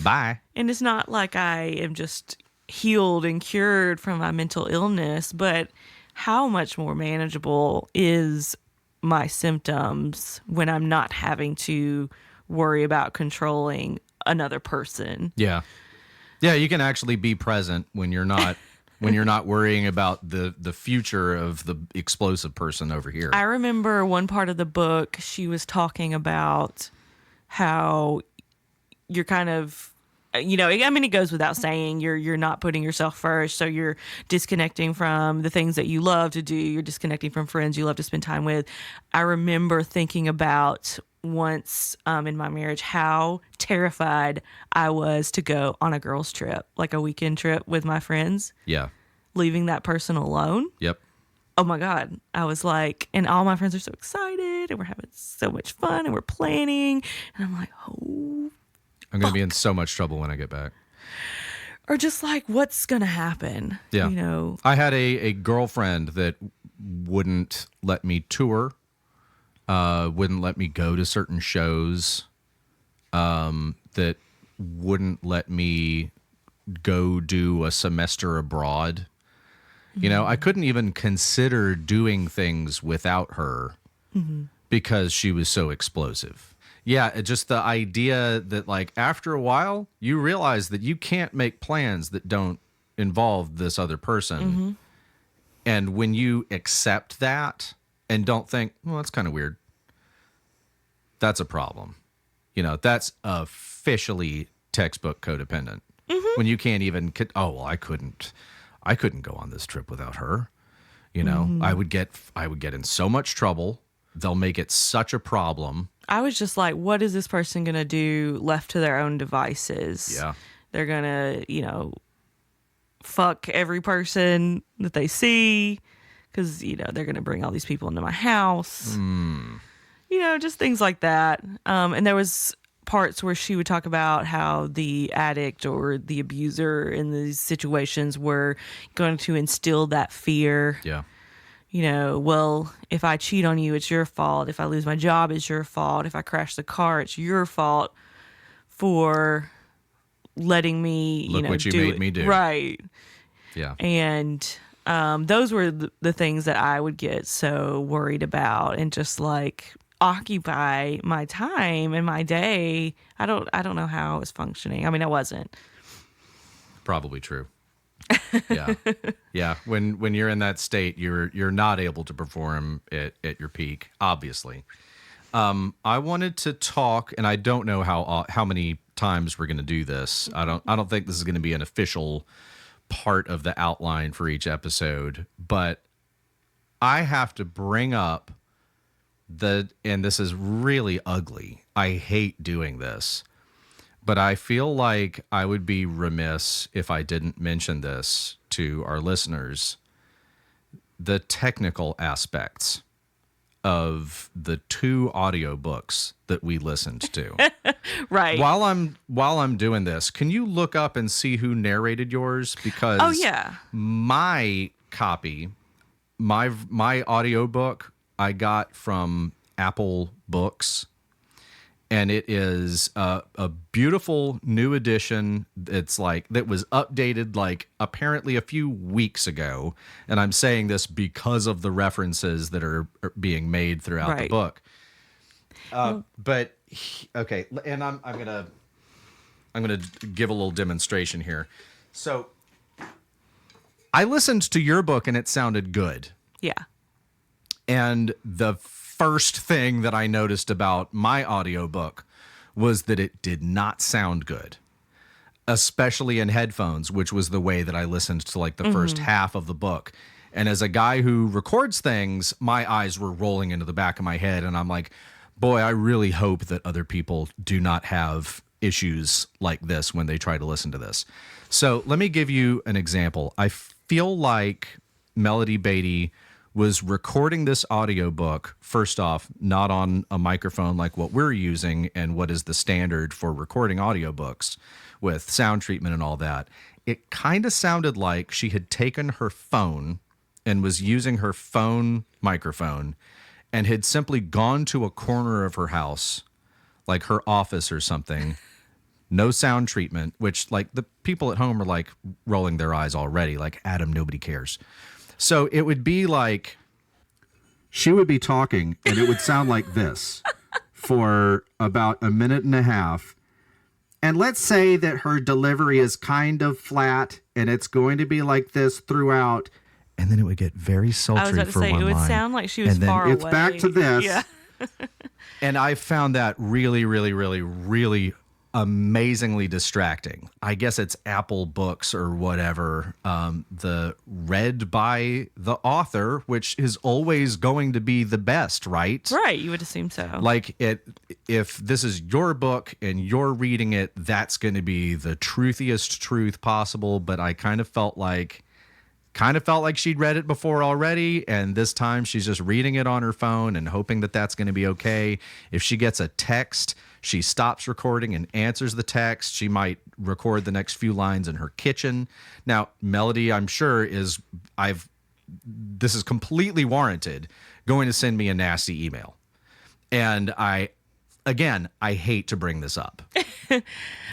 Bye. And it's not like I am just healed and cured from my mental illness, but how much more manageable is my symptoms when I'm not having to worry about controlling another person. Yeah. Yeah, you can actually be present when you're not worrying about the future of the explosive person over here. I remember one part of the book, she was talking about how you're kind of, it goes without saying, you're not putting yourself first, so you're disconnecting from the things that you love to do, you're disconnecting from friends you love to spend time with. I remember thinking about once in my marriage how terrified I was to go on a girls' trip, like a weekend trip with my friends. Yeah. Leaving that person alone. Yep. Oh my God. I was like, and all my friends are so excited and we're having so much fun and we're planning. And I'm like, oh, I'm going to be in so much trouble when I get back. Or just like, what's going to happen? Yeah. I had a girlfriend that wouldn't let me tour, wouldn't let me go to certain shows, that wouldn't let me go do a semester abroad. I couldn't even consider doing things without her because she was so explosive. Yeah, just the idea that like after a while, you realize that you can't make plans that don't involve this other person. And when you accept that and don't think, well, that's kind of weird, that's a problem. That's officially textbook codependent. When you can't even, I couldn't go on this trip without her. I would get in so much trouble. They'll make it such a problem. I was just like, what is this person going to do left to their own devices? Yeah. They're going to, fuck every person that they see because, they're going to bring all these people into my house. Just things like that. And there was parts where she would talk about how the addict or the abuser in these situations were going to instill that fear. Yeah. Well, if I cheat on you, it's your fault. If I lose my job, it's your fault. If I crash the car, it's your fault for letting me, Look what you do made it. me do. Right. Yeah. And those were the things that I would get so worried about and just like occupy my time and my day. I don't know how I was functioning. I mean, I wasn't. Probably true. Yeah. Yeah. When you're in that state, you're not able to perform at your peak, obviously. I wanted to talk, and I don't know how many times we're going to do this. I don't think this is going to be an official part of the outline for each episode, but I have to bring up and this is really ugly. I hate doing this, but I feel like I would be remiss if I didn't mention this to our listeners. The technical aspects of the 2 audiobooks that we listened to. Right. While I'm doing this, can you look up and see who narrated yours? Because my copy, my audiobook I got from Apple Books, and it is a beautiful new edition. It's like that was updated like apparently a few weeks ago, and I'm saying this because of the references that are being made throughout the book. But okay, and I'm gonna give a little demonstration here. So I listened to your book and it sounded good. Yeah. And the first thing that I noticed about my audiobook was that it did not sound good, especially in headphones, which was the way that I listened to like the first half of the book. And as a guy who records things, my eyes were rolling into the back of my head. And I'm like, boy, I really hope that other people do not have issues like this when they try to listen to this. So let me give you an example. I feel like Melody Beattie was recording this audiobook, first off, not on a microphone like what we're using and what is the standard for recording audiobooks with sound treatment and all that. It kind of sounded like she had taken her phone and was using her phone microphone and had simply gone to a corner of her house, like her office or something, no sound treatment, which like the people at home are like rolling their eyes already, like, Adam, nobody cares. So it would be like she would be talking and it would sound like this for about a minute and a half. And let's say that her delivery is kind of flat and it's going to be like this throughout. And then it would get very sultry. I was about to say, it would sound like she was and then far away. It's back to this. Yeah. And I found that really, really, really, really amazingly distracting. I guess it's Apple Books or whatever, the read by the author, which is always going to be the best, right? Right, you would assume so. Like if this is your book and you're reading it, that's going to be the truthiest truth possible. But I kind of felt like she'd read it before already, and this time she's just reading it on her phone and hoping that that's going to be okay. If she gets a text, she stops recording and answers the text. She might record the next few lines in her kitchen. Now, Melody, I'm sure this is completely warranted, going to send me a nasty email. And I hate to bring this up,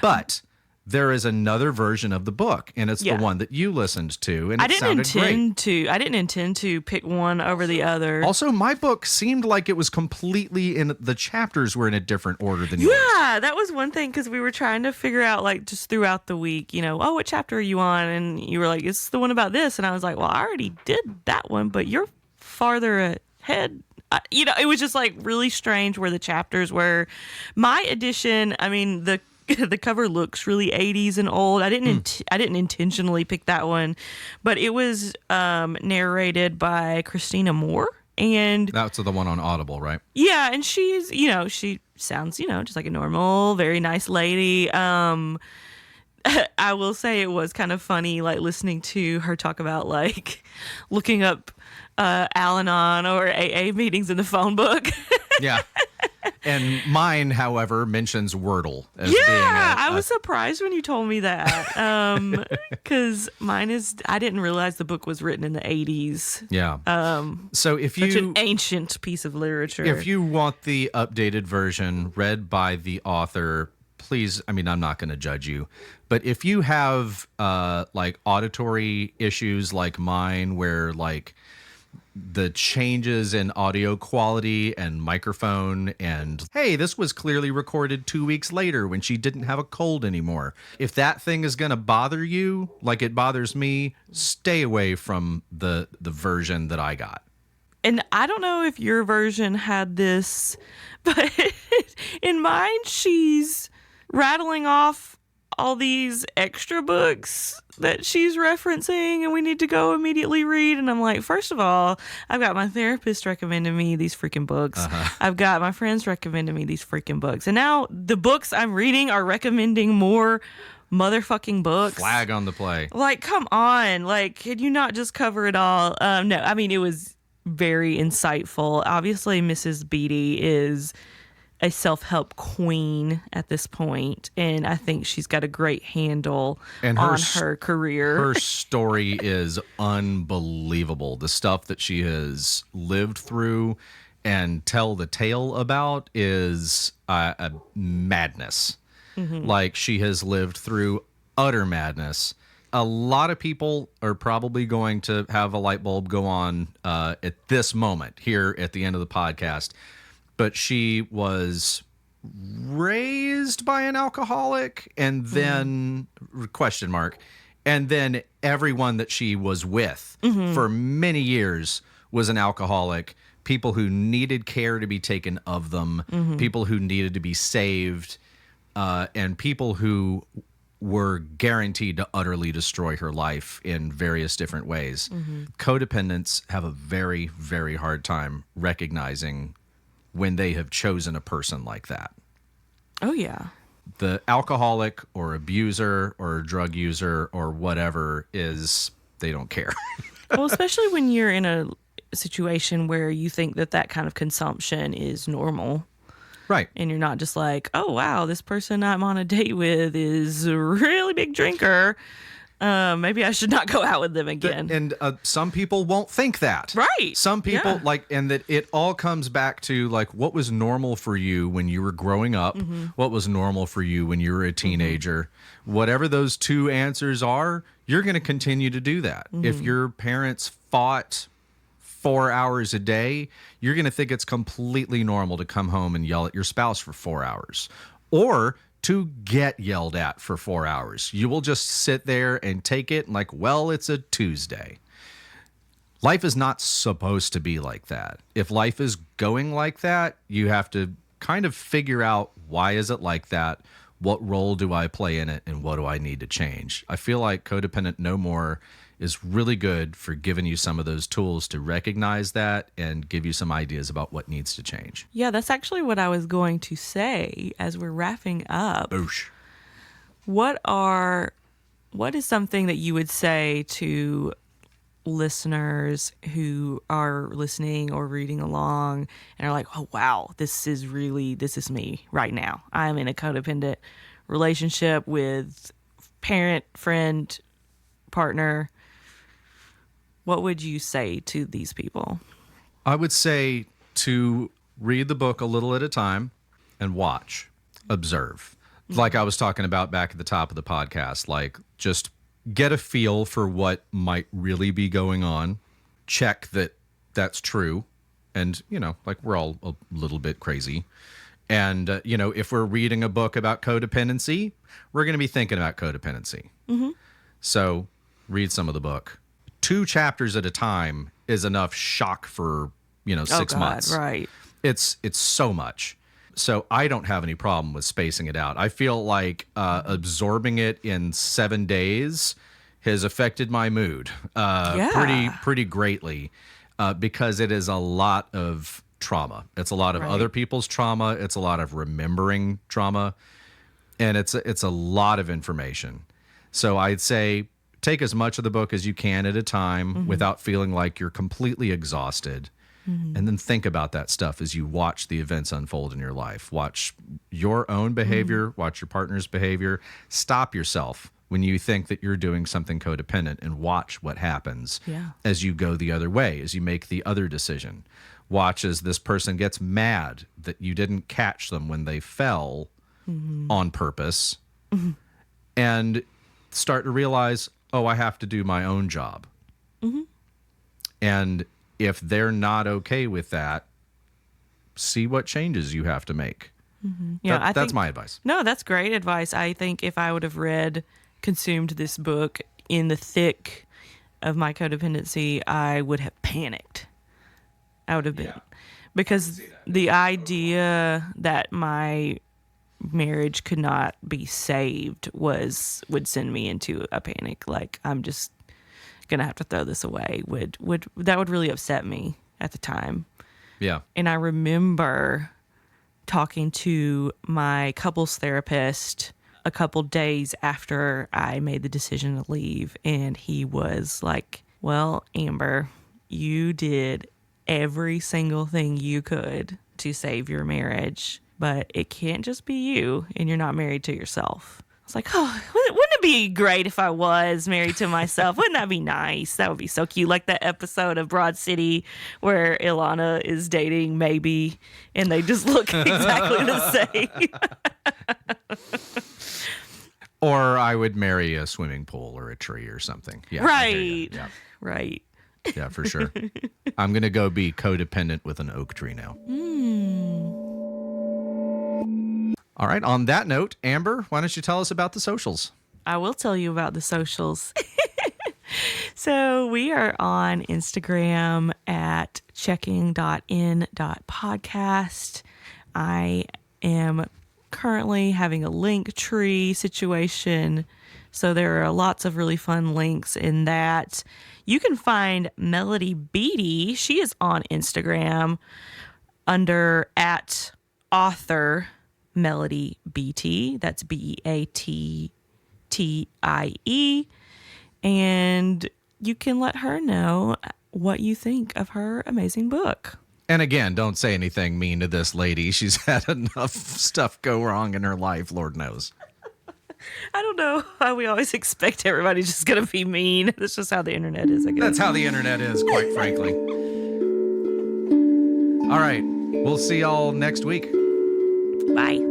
but there is another version of the book, and it's the one that you listened to, and it sounded great. I didn't intend to pick one over the other. Also, my book seemed like it was completely the chapters were in a different order than yours. Yeah, that was one thing, because we were trying to figure out, like, just throughout the week, what chapter are you on? And you were like, it's the one about this. And I was like, well, I already did that one, but you're farther ahead. It was just, like, really strange where the chapters were. My edition, I mean, the cover looks really 80s and old. I didn't intentionally pick that one, but it was narrated by Christina Moore, and that's the one on Audible, right? Yeah, and she's she sounds just like a normal, very nice lady. I will say it was kind of funny, like listening to her talk about like looking up Al-Anon or AA meetings in the phone book. Yeah. And mine, however, mentions Wordle as being I was surprised when you told me that. Because mine is, I didn't realize the book was written in the 80s. Yeah. So if such an ancient piece of literature. If you want the updated version read by the author, please, I mean, I'm not going to judge you, but if you have like auditory issues like mine, where like the changes in audio quality and microphone, and hey, this was clearly recorded 2 weeks later when she didn't have a cold anymore. If that thing is going to bother you like it bothers me, stay away from the version that I got. And I don't know if your version had this, but in mine, she's rattling off all these extra books that she's referencing and we need to go immediately read. And I'm like, first of all, I've got my therapist recommending me these freaking books. I've got my friends recommending me these freaking books. And now the books I'm reading are recommending more motherfucking books. Flag on the play. Like, come on. Like, could you not just cover it all? No, I mean, it was very insightful. Obviously, Mrs. Beattie is a self-help queen at this point, and I think she's got a great handle on her career. Her story is unbelievable. The stuff that she has lived through and tell the tale about is a madness. Like, she has lived through utter madness. A lot of people are probably going to have a light bulb go on at this moment here at the end of the podcast. But she was raised by an alcoholic, and then question mark, and then everyone that she was with for many years was an alcoholic. People who needed care to be taken of them, people who needed to be saved, and people who were guaranteed to utterly destroy her life in various different ways. Codependents have a very, very hard time recognizing when they have chosen a person like that. Oh, yeah. The alcoholic or abuser or drug user or whatever is, they don't care. Well, especially when you're in a situation where you think that that kind of consumption is normal. Right. And you're not just like, oh, wow, this person I'm on a date with is a really big drinker. Maybe I should not go out with them again. And some people won't think that. Right. Some people and that it all comes back to like what was normal for you when you were growing up, what was normal for you when you were a teenager. Whatever those two answers are, you're going to continue to do that. If your parents fought 4 hours a day, you're going to think it's completely normal to come home and yell at your spouse for 4 hours. Or to get yelled at for 4 hours. You will just sit there and take it and like, well, it's a Tuesday. Life is not supposed to be like that. If life is going like that, you have to kind of figure out, why is it like that? What role do I play in it? And what do I need to change? I feel like Codependent No More is really good for giving you some of those tools to recognize that and give you some ideas about what needs to change. Yeah, that's actually what I was going to say as we're wrapping up. Boosh. What is something that you would say to listeners who are listening or reading along and are like, oh, wow, this is me right now. I'm in a codependent relationship with parent, friend, partner. What would you say to these people? I would say to read the book a little at a time and watch, observe. Like I was talking about back at the top of the podcast, like just get a feel for what might really be going on. Check that that's true. And, like we're all a little bit crazy. And, if we're reading a book about codependency, we're going to be thinking about codependency. So read some of the book. 2 chapters at a time is enough shock for, 6 months. Right. It's so much. So I don't have any problem with spacing it out. I feel like absorbing it in 7 days has affected my mood pretty greatly because it is a lot of trauma. It's a lot of other people's trauma. It's a lot of remembering trauma. And it's a lot of information. So I'd say take as much of the book as you can at a time without feeling like you're completely exhausted. And then think about that stuff as you watch the events unfold in your life. Watch your own behavior, watch your partner's behavior. Stop yourself when you think that you're doing something codependent and watch what happens as you go the other way, as you make the other decision. Watch as this person gets mad that you didn't catch them when they fell on purpose and start to realize, oh, I have to do my own job. And if they're not okay with that, see what changes you have to make. Yeah, That's my advice. No, that's great advice. I think if I would have consumed this book in the thick of my codependency, I would have panicked. I would have been. Because the idea that my marriage could not be saved would send me into a panic. Like, I'm just gonna have to throw this away. That would really upset me at the time. Yeah. And I remember talking to my couples therapist a couple days after I made the decision to leave, and he was like, well, Amber, you did every single thing you could to save your marriage, but it can't just be you, and you're not married to yourself. I was like, oh, wouldn't it be great if I was married to myself? Wouldn't that be nice? That would be so cute. Like that episode of Broad City where Ilana is dating Maybe, and they just look exactly the same. Or I would marry a swimming pool or a tree or something. Yeah, right. Yeah. Right. Yeah, for sure. I'm going to go be codependent with an oak tree now. All right. On that note, Amber, why don't you tell us about the socials? I will tell you about the socials. So we are on Instagram at checking.in.podcast. I am currently having a link tree situation. So there are lots of really fun links in that. You can find Melody Beattie. She is on Instagram under at author Melody Beattie. That's BeATTIE. And you can let her know what you think of her amazing book. And again, don't say anything mean to this lady. She's had enough stuff go wrong in her life, Lord knows. I don't know why we always expect everybody just going to be mean. That's just how the internet is, I guess. That's how the internet is, quite frankly. All right. We'll see y'all next week. Bye.